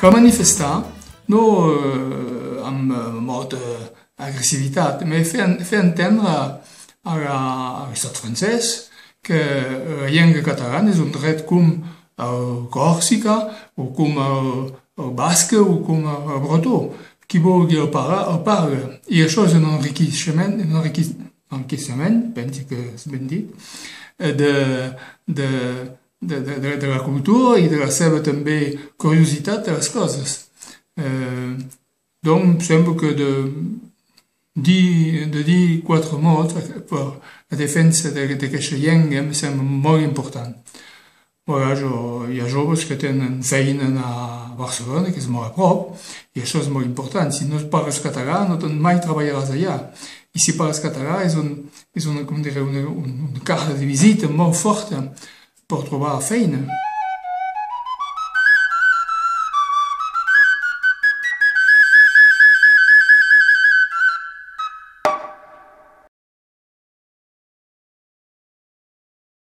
cal manifestar, no amb molta agressivitat, però fer entendre a l'estat francès que la llengua catalana és un dret com el Còrsega o com el basc o com el bretó. Qui vulgui el parla. I això és un enriquiment, penso que és ben dit, de la cultura i de la seva també curiositat de les coses. Donc, sembla que de dir quatre mots per la defensa d'aquesta llengua em sembla molt important. Voilà, hi ha joves que tenen feina a Barcelona, que és molt a prop, i això és molt important. Si no parles català, no mai treballaràs allà. I si parles català és una carta de visita molt forta per trobar feina.